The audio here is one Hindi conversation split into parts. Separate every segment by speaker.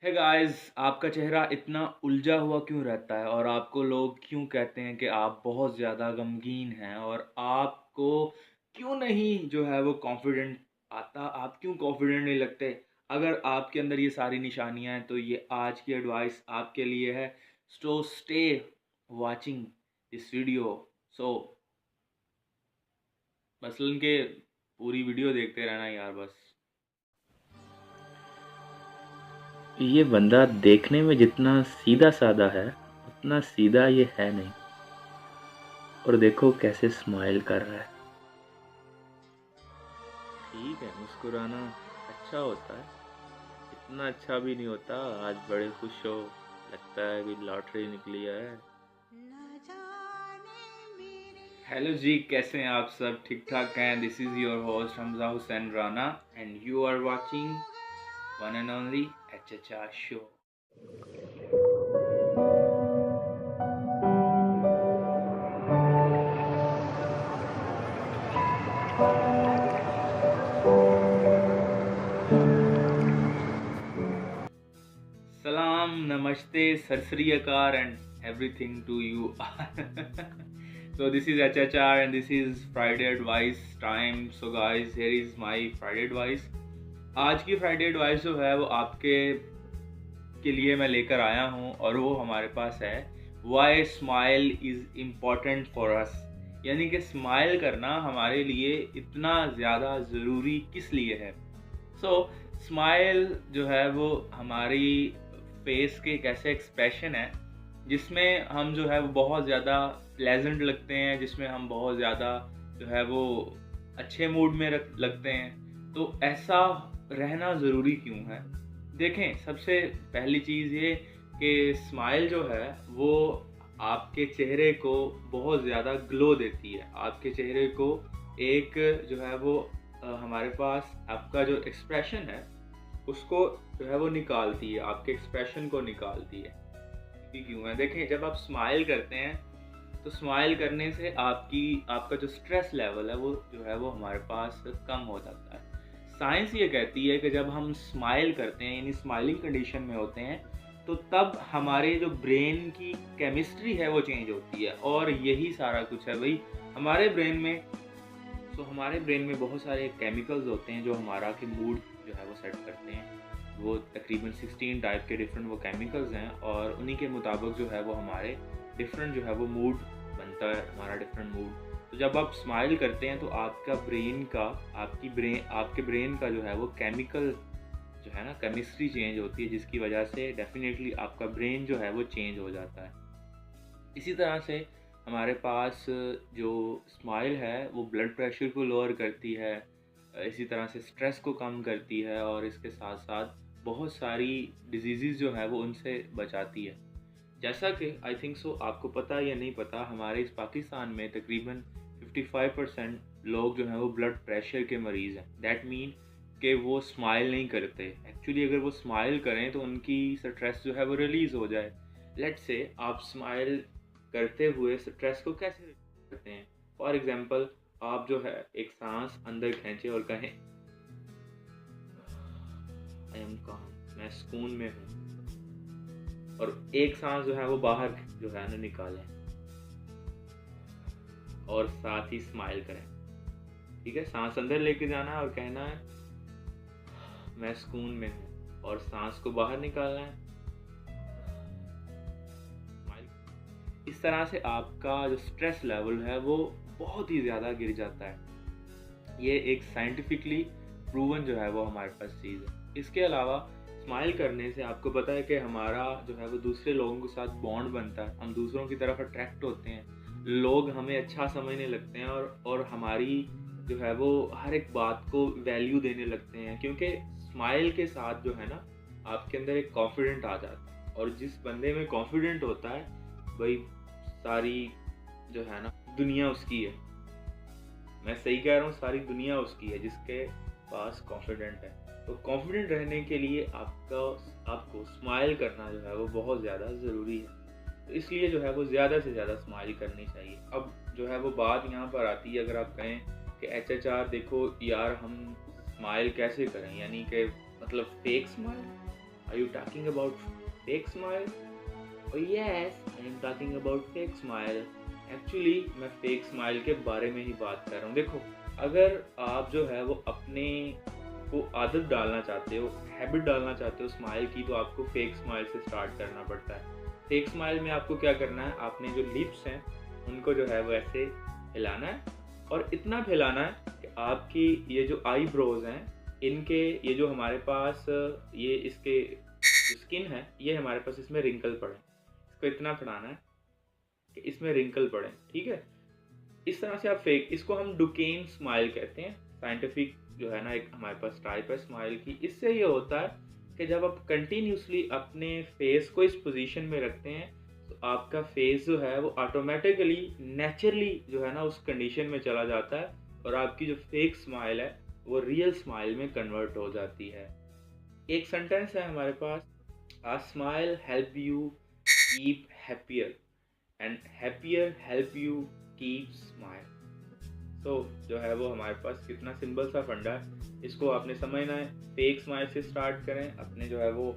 Speaker 1: हे गाइस, आपका चेहरा इतना उलझा हुआ क्यों रहता है और आपको लोग क्यों कहते हैं कि आप बहुत ज़्यादा गमगीन हैं और आपको क्यों नहीं जो है वो कॉन्फिडेंट आता, आप क्यों कॉन्फिडेंट नहीं लगते? अगर आपके अंदर ये सारी निशानियाँ हैं तो ये आज की एडवाइस आपके लिए है। So stay watching this video. So मसलन के पूरी वीडियो देखते रहना यार बस। ये बंदा देखने में जितना सीधा साधा है उतना सीधा ये है नहीं। और देखो कैसे स्माइल कर रहा है। ठीक है, मुस्कुराना अच्छा होता है, इतना अच्छा भी नहीं होता। आज बड़े खुश हो, लगता है कि लॉटरी निकली है। हेलो जी, कैसे हैं आप सब? ठीक ठाक हैं? This is your host Hamza Hussain Rana and you are watching one and only HHR show. सलाम, नमस्ते, सत श्री अकाल and everything to you. So this is HHR and this is Friday advice time. So guys, here is my Friday advice. आज की फ्राइडे एडवाइस जो है वो आपके के लिए मैं लेकर आया हूँ और वो हमारे पास है Why smile is important for us। यानी कि स्माइल करना हमारे लिए इतना ज़्यादा ज़रूरी किस लिए है। स्माइल जो है वो हमारी फेस के एक ऐसे एक्सप्रेशन है जिसमें हम जो है वो बहुत ज़्यादा प्लेजेंट लगते हैं, जिसमें हम बहुत ज़्यादा जो है वो अच्छे मूड में लगते हैं। तो ऐसा रहना ज़रूरी क्यों है? देखें, सबसे पहली चीज़ ये कि स्माइल जो है वो आपके चेहरे को बहुत ज़्यादा ग्लो देती है। आपके चेहरे को एक जो है वो हमारे पास आपका जो एक्सप्रेशन है उसको जो है वो निकालती है, आपके एक्सप्रेशन को निकालती है। ये क्यों है? देखें, जब आप स्माइल करते हैं तो स्माइल करने से आपका जो स्ट्रेस लेवल है वो जो है वो हमारे पास कम हो जाता है। साइंस ये कहती है कि जब हम स्माइल करते हैं यानी स्माइलिंग कंडीशन में होते हैं तो तब हमारे जो ब्रेन की केमिस्ट्री है वो चेंज होती है और यही सारा कुछ है भाई हमारे ब्रेन में। हमारे ब्रेन में बहुत सारे केमिकल्स होते हैं जो हमारा के मूड जो है वो सेट करते हैं। वो तकरीबन 16 टाइप के डिफरेंट वो केमिकल्स हैं और उन्हीं के मुताबिक जो है वो हमारे डिफरेंट जो है वो मूड बनता है, हमारा डिफरेंट मूड। तो जब आप स्माइल करते हैं तो आपका ब्रेन का आपके ब्रेन का जो है वो केमिकल जो है ना केमिस्ट्री चेंज होती है, जिसकी वजह से डेफिनेटली आपका ब्रेन जो है वो चेंज हो जाता है। इसी तरह से हमारे पास जो स्माइल है वो ब्लड प्रेशर को लोअर करती है, इसी तरह से स्ट्रेस को कम करती है और इसके साथ साथ बहुत सारी डिजीज़ जो है वो उनसे बचाती है। जैसा कि आई थिंक सो आपको पता या नहीं पता, हमारे इस पाकिस्तान में तकरीबन 55% लोग जो हैं वो ब्लड प्रेशर के मरीज़ हैं। दैट मीन कि वो स्माइल नहीं करते। एक्चुअली अगर वो स्माइल करें तो उनकी स्ट्रेस जो है वो रिलीज़ हो जाए। लेट्स से आप स्माइल करते हुए स्ट्रेस को कैसे करते हैं? फॉर एग्जांपल, आप जो है एक सांस अंदर खींचे और कहें आई एम काम, मैं सुकून में हूँ, और एक सांस जो है वो बाहर जो है ना निकालें और साथ ही स्माइल करें। ठीक है, सांस अंदर लेके जाना है और कहना है मैं सुकून में हूँ और सांस को बाहर निकालना है। इस तरह से आपका जो स्ट्रेस लेवल है वो बहुत ही ज़्यादा गिर जाता है। ये एक साइंटिफिकली प्रूवन जो है वो हमारे पास चीज़ है। इसके अलावा स्माइल करने से आपको पता है कि हमारा जो है वो दूसरे लोगों के साथ बॉन्ड बनता है, हम दूसरों की तरफ अट्रैक्ट होते हैं, लोग हमें अच्छा समझने लगते हैं और हमारी जो है वो हर एक बात को वैल्यू देने लगते हैं, क्योंकि स्माइल के साथ जो है ना आपके अंदर एक कॉन्फिडेंट आ जाता है। और जिस बंदे में कॉन्फिडेंट होता है भाई सारी जो है ना दुनिया उसकी है। मैं सही कह रहा हूँ, सारी दुनिया उसकी है जिसके पास कॉन्फिडेंट है। तो कॉन्फिडेंट रहने के लिए आपको स्माइल करना जो है वो बहुत ज़्यादा ज़रूरी है। तो इसलिए जो है वो ज़्यादा से ज़्यादा स्माइल करनी चाहिए। अब जो है वो बात यहाँ पर आती है, अगर आप कहें कि HHR देखो यार हम स्माइल कैसे करें, यानी कि मतलब fake smile. Are you talking about fake smile? Oh yes, I am talking about fake smile. Actually मैं फेक स्माइल के बारे में ही बात कर रहा हूँ। देखो, अगर आप जो है वो अपने को आदत डालना चाहते हो, हैबिट डालना चाहते हो स्माइल की, तो आपको फेक स्माइल से स्टार्ट करना पड़ता है। फेक स्माइल में आपको क्या करना है, आपने जो लिप्स हैं उनको जो है वो ऐसे हिलाना है और इतना फैलाना है कि आपकी ये जो आईब्रोज हैं इनके ये जो हमारे पास ये इसके स्किन है ये हमारे पास इसमें रिंकल पड़े, इसको इतना फैलाना है कि इसमें रिंकल पड़े। ठीक है, इस तरह से आप फेक, इसको हम डुकेन स्माइल कहते हैं। साइंटिफिक जो है ना एक हमारे पास टाइप है स्माइल की। इससे ये होता है कि जब आप कंटिन्यूसली अपने फेस को इस पोजीशन में रखते हैं तो आपका फेस जो है वो ऑटोमेटिकली नेचुरली जो है ना उस कंडीशन में चला जाता है और आपकी जो फेक स्माइल है वो रियल स्माइल में कन्वर्ट हो जाती है। एक सेंटेंस है हमारे पास, a smile help you keep happier and happier help you keep smile. तो जो है वो हमारे पास कितना सिंपल सा फंडा है, इसको आपने समझना है। फेक स्माइल से स्टार्ट करें, अपने जो है वो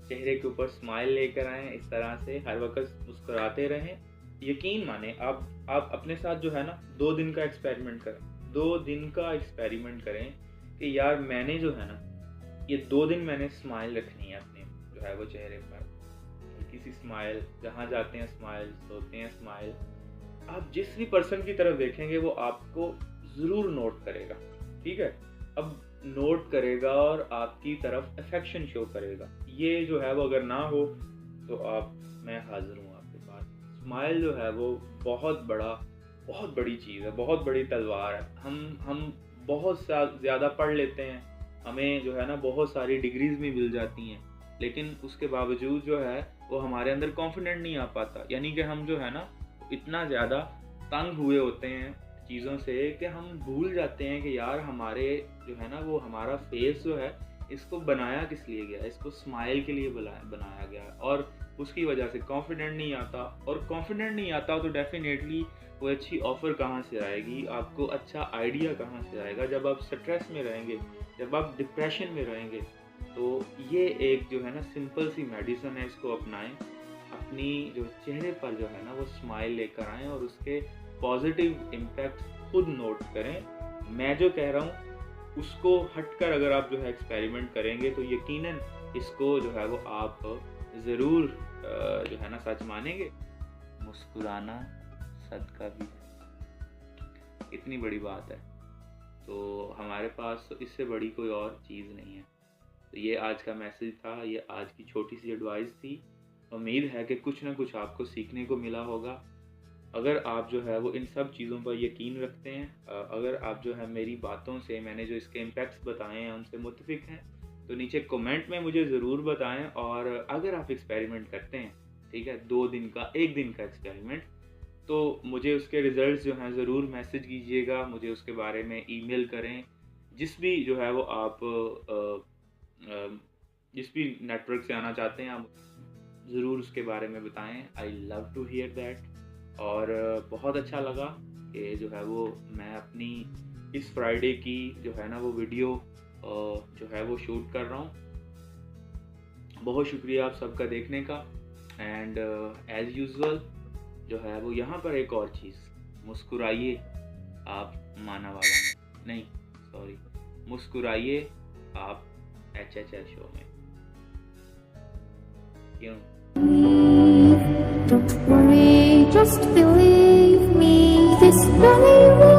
Speaker 1: चेहरे के ऊपर स्माइल लेकर आएँ, इस तरह से हर वक्त मुस्कुराते रहें। यकीन माने आप अपने साथ जो है ना 2 दिन का एक्सपेरिमेंट करें, 2 दिन का एक्सपेरिमेंट करें कि यार मैंने जो है ना ये 2 दिन मैंने स्माइल रखनी है अपने जो है वो चेहरे पर, किसी स्माइल, जहाँ जाते हैं स्माइल, सोते हैं स्माइल। आप जिस भी पर्सन की तरफ देखेंगे वो आपको ज़रूर नोट करेगा। ठीक है, अब नोट करेगा और आपकी तरफ अफेक्शन शो करेगा। ये जो है वो अगर ना हो तो मैं हाजिर हूँ आपके पास। स्माइल जो है वो बहुत बड़ी चीज़ है, बहुत बड़ी तलवार है। हम बहुत ज़्यादा पढ़ लेते हैं, हमें जो है ना बहुत सारी डिग्रीज भी मिल जाती हैं, लेकिन उसके बावजूद जो है वो हमारे अंदर कॉन्फिडेंट नहीं आ पाता। यानी कि हम जो है ना इतना ज़्यादा तंग हुए होते हैं चीज़ों से कि हम भूल जाते हैं कि यार हमारे जो है ना वो हमारा फेस जो है इसको बनाया किस लिए गया, इसको स्माइल के लिए बनाया गया, और उसकी वजह से कॉन्फिडेंट नहीं आता। और कॉन्फिडेंट नहीं आता तो डेफिनेटली वो अच्छी ऑफ़र कहाँ से आएगी, आपको अच्छा आइडिया कहाँ से आएगा जब आप स्ट्रेस में रहेंगे, जब आप डिप्रेशन में रहेंगे। तो ये एक जो है ना सिंपल सी मेडिसिन है, इसको अपनाएं, अपनी जो चेहरे पर जो है ना वो स्माइल लेकर आएँ और उसके पॉजिटिव इम्पैक्ट खुद नोट करें। मैं जो कह रहा हूँ उसको हटकर अगर आप जो है एक्सपेरिमेंट करेंगे तो यकीनन इसको जो है वो आप ज़रूर जो है ना सच मानेंगे। मुस्कुराना सदका भी है, इतनी बड़ी बात है, तो हमारे पास तो इससे बड़ी कोई और चीज़ नहीं है। तो ये आज का मैसेज था, ये आज की छोटी सी एडवाइस थी। उम्मीद है कि कुछ ना कुछ आपको सीखने को मिला होगा। अगर आप जो है वो इन सब चीज़ों पर यकीन रखते हैं, अगर आप जो है मेरी बातों से, मैंने जो इसके इम्पैक्ट्स बताए हैं उनसे मुत्तफिक हैं, तो नीचे कमेंट में मुझे ज़रूर बताएं। और अगर आप एक्सपेरिमेंट करते हैं, ठीक है, 2 दिन का, 1 दिन का एक्सपेरिमेंट, तो मुझे उसके रिज़ल्ट्स जो हैं ज़रूर मैसेज कीजिएगा, मुझे उसके बारे में ईमेल करें। जिस भी जो है वो आप जिस भी नेटवर्क से आना चाहते हैं आप ज़रूर उसके बारे में बताएं। I love to hear that. और बहुत अच्छा लगा कि जो है वो मैं अपनी इस फ्राइडे की जो है ना वो वीडियो जो है वो शूट कर रहा हूँ। बहुत शुक्रिया आप सबका देखने का। एंड एज़ यूजुअल जो है वो यहाँ पर एक और चीज़, मुस्कुराइए आप माना वाला नहीं, सॉरी, मुस्कुराइए आप HHL शो में। क्यों?
Speaker 2: Don't worry, just believe me. This really will